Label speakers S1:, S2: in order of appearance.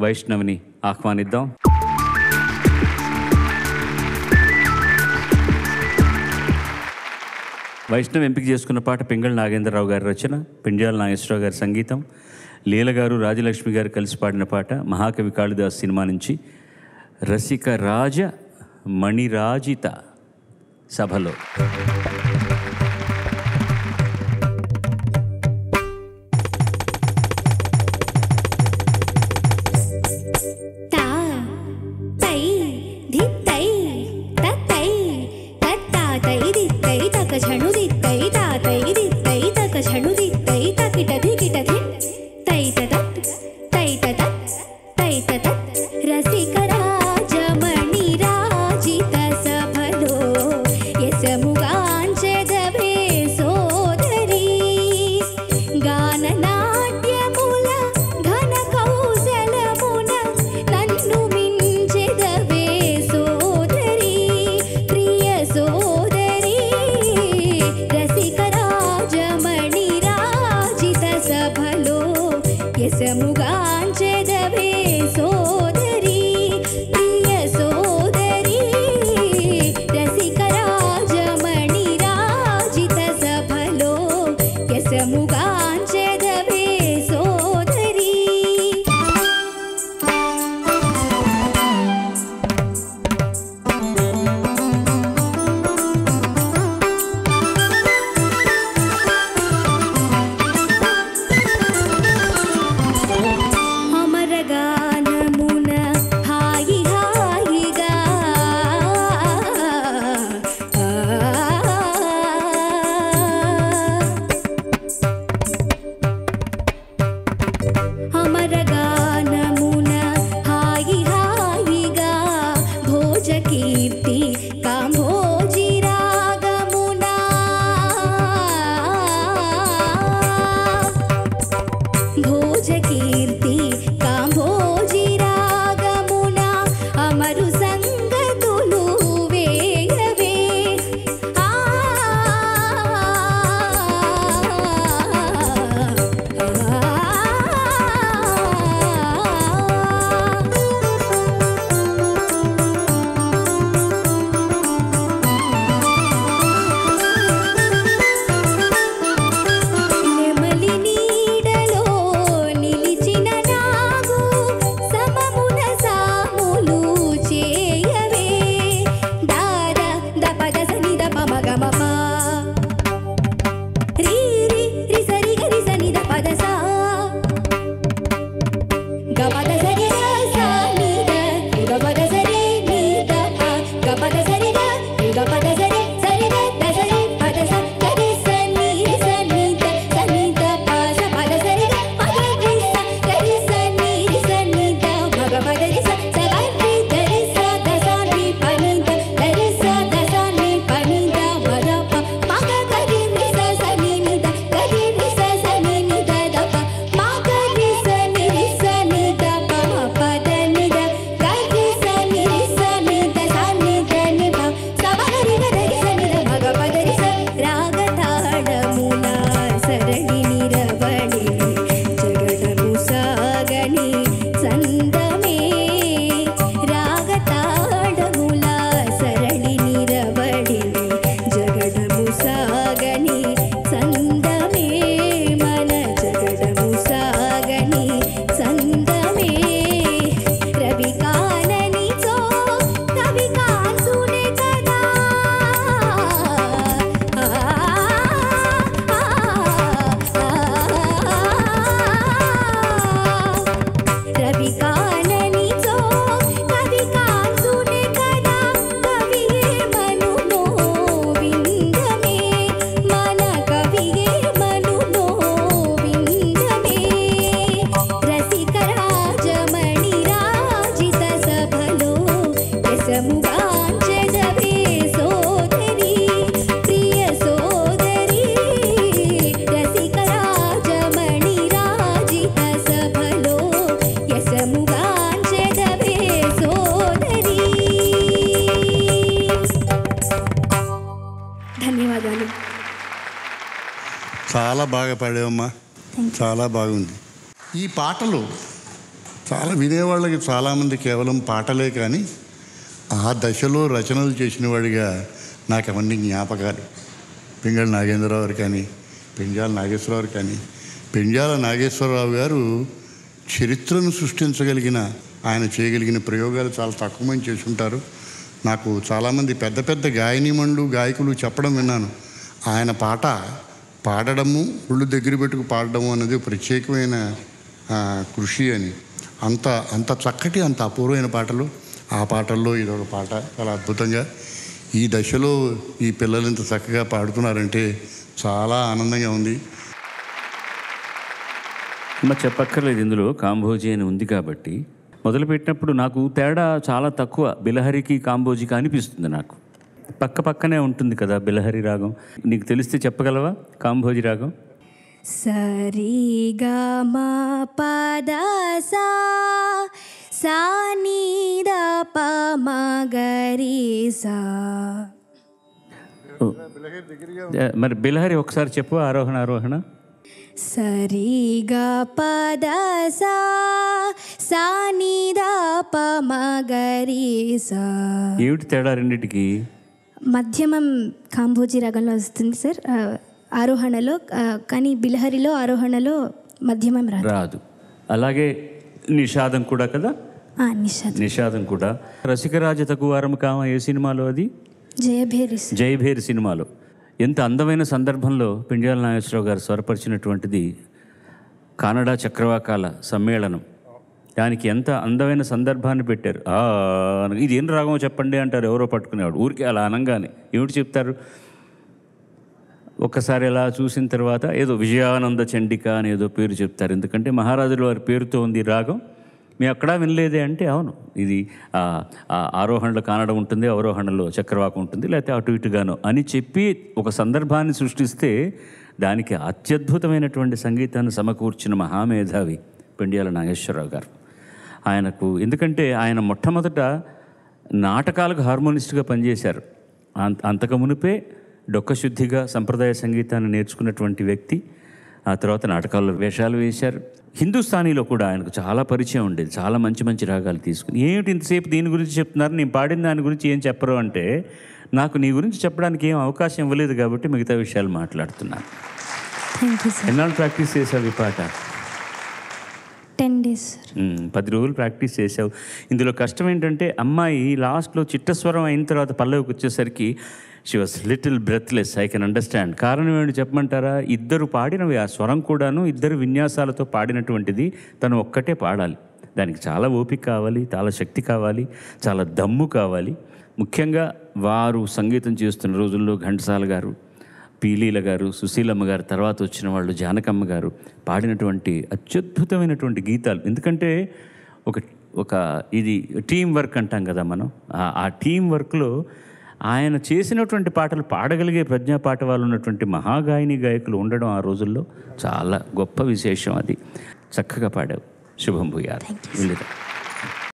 S1: వైష్ణవిని ఆహ్వానిద్దాం. వైష్ణవ్ ఎంపిక చేసుకున్న పాట పింగళ నాగేంద్రరావు గారి రచన, పిండ్యాల నాగేశ్వరరావు గారి సంగీతం, లీల గారు రాజలక్ష్మి గారు కలిసి పాడిన పాట మహాకవి కాళిదాస్ సినిమా నుంచి. రసిక రాజ మణిరాజిత సభలో
S2: చాలా బాగా పాడావమ్మా, చాలా బాగుంది. ఈ పాటలు చాలా వినేవాళ్ళకి చాలామంది కేవలం పాటలే కానీ ఆ దశలో రచనలు చేసిన వాడిగా నాకు అవన్నీ జ్ఞాపకాలు. పింగళి నాగేంద్రరావు గారు కానీ, పెండ్యాల నాగేశ్వరరావు కానీ. పెండ్యాల నాగేశ్వరరావు గారు చరిత్రను సృష్టించగలిగిన, ఆయన చేయగలిగిన ప్రయోగాలు చాలా తక్కువ మంది చేసి ఉంటారు. నాకు చాలామంది పెద్ద పెద్ద గాయనీమణులు, గాయకులు చెప్పడం విన్నాను, ఆయన పాట పాడడము, ఒళ్ళు దగ్గర పెట్టుకు పాడడము అన్నది ప్రత్యేకమైన కృషి అని. అంత చక్కటి, అంత అపూర్వమైన పాటలు. ఆ పాటల్లో ఇదొక పాట చాలా అద్భుతంగా. ఈ దశలో ఈ పిల్లలు ఇంత చక్కగా పాడుతున్నారంటే చాలా ఆనందంగా ఉంది.
S1: చెప్పక్కర్లేదు, ఇందులో కాంబోజీ అని ఉంది కాబట్టి. మొదలుపెట్టినప్పుడు నాకు తేడా చాలా తక్కువ, బిలహరికి కాంబోజీకి అనిపిస్తుంది. నాకు పక్కనే ఉంటుంది కదా బిలహరి రాగం. నీకు తెలిస్తే చెప్పగలవా కాంబోజీ రాగం?
S3: సరిగా మా పద సా నీ ద ప మ గరి సా.
S1: మరి బిలహరి ఒకసారి చెప్పు, ఆరోహణ ఆరోహణ.
S3: సరిగా పద సా నీ ద ప మ గరి సా.
S1: ఏమిటి తేడా రెండింటికి?
S3: మధ్యమం కాంబోజీ రాగంలో వస్తుంది సార్ ఆరోహణలో, కానీ బిలహరిలో ఆరోహణలో మధ్యమం రాదు.
S1: అలాగే నిషాదం కూడా కదా?
S3: నిషాదం
S1: కూడా. రసికరాజ తగువారం కామ ఏ సినిమాలో అది? జయభేరి సినిమాలో. ఎంత అందమైన సందర్భంలో పెండ్యాల నాగేశ్వరరావు గారు స్వరపరిచినటువంటిది కానడా చక్రవాకాల సమ్మేళనం. దానికి ఎంత అందమైన సందర్భాన్ని పెట్టారు. ఇది ఏం రాగమో చెప్పండి అంటారు ఎవరో పట్టుకునేవాడు. ఊరికి అలా అనగానే ఏమిటి చెప్తారు? ఒక్కసారి అలా చూసిన తర్వాత ఏదో విజయానంద చండిక అని ఏదో పేరు చెప్తారు. ఎందుకంటే మహారాజుల వారి పేరుతో ఉంది రాగం. మేము అక్కడ వినలేదే అంటే అవును, ఇది ఆరోహణలో కానడం ఉంటుంది, అవరోహణలో చక్రవాకం ఉంటుంది, లేకపోతే అటు ఇటుగానో అని చెప్పి ఒక సందర్భాన్ని సృష్టిస్తే దానికి అత్యద్భుతమైనటువంటి సంగీతాన్ని సమకూర్చిన మహామేధావి పెండ్యాల నాగేశ్వరరావు గారు. ఆయనకు ఎందుకంటే ఆయన మొట్టమొదట నాటకాలకు హార్మోనిస్ట్గా పనిచేశారు. అంతకు మునిపే డొక్కశుద్ధిగా సంప్రదాయ సంగీతాన్ని నేర్చుకున్నటువంటి వ్యక్తి. ఆ తర్వాత నాటకాల్లో వేషాలు వేశారు. హిందుస్థానీలో కూడా ఆయనకు చాలా పరిచయం ఉండేది. చాలా మంచి మంచి రాగాలు తీసుకుని. ఏమిటి ఇంతసేపు దీని గురించి చెప్తున్నారు, నేను పాడిన దాని గురించి ఏం చెప్పరు అంటే, నాకు నీ గురించి చెప్పడానికి ఏం అవకాశం ఇవ్వలేదు కాబట్టి మిగతా విషయాలు మాట్లాడుతున్నాను. ఎన్నాళ్ళు ప్రాక్టీస్ చేసావు ఈ పాట?
S3: 10 days.
S1: 10 రోజులు ప్రాక్టీస్ చేసావు. ఇందులో కష్టం ఏంటంటే అమ్మాయి లాస్ట్లో చిట్టస్వరం అయిన తర్వాత పల్లవికి వచ్చేసరికి she was little breathless. I can understand. కారణం ఏమిటి చెప్పమంటారా? ఇద్దరు పాడినవి, ఆ స్వరం కూడాను ఇద్దరు విన్యాసాలతో పాడినటువంటిది. తను ఒక్కటే పాడాలి. దానికి చాలా ఓపిక కావాలి, చాలా శక్తి కావాలి, చాలా దమ్ము కావాలి. ముఖ్యంగా వారు సంగీతం చేస్తున్న రోజుల్లో ఘంటసాల గారు, పీలీల గారు, సుశీలమ్మ గారు, తర్వాత వచ్చిన వాళ్ళు జానకమ్మ గారు పాడినటువంటి అత్యద్భుతమైనటువంటి గీతాలు. ఎందుకంటే ఒక ఇది టీం వర్క్ అంటాం కదా మనం. ఆ టీం వర్క్లో ఆయన చేసినటువంటి పాటలు పాడగలిగే ప్రజ్ఞా పాఠవాళ్ళు ఉన్నటువంటి మహాగాయని గాయకులు ఉండడం ఆ రోజుల్లో చాలా గొప్ప విశేషం. అది చక్కగా పాడావు. శుభం భూయాలు.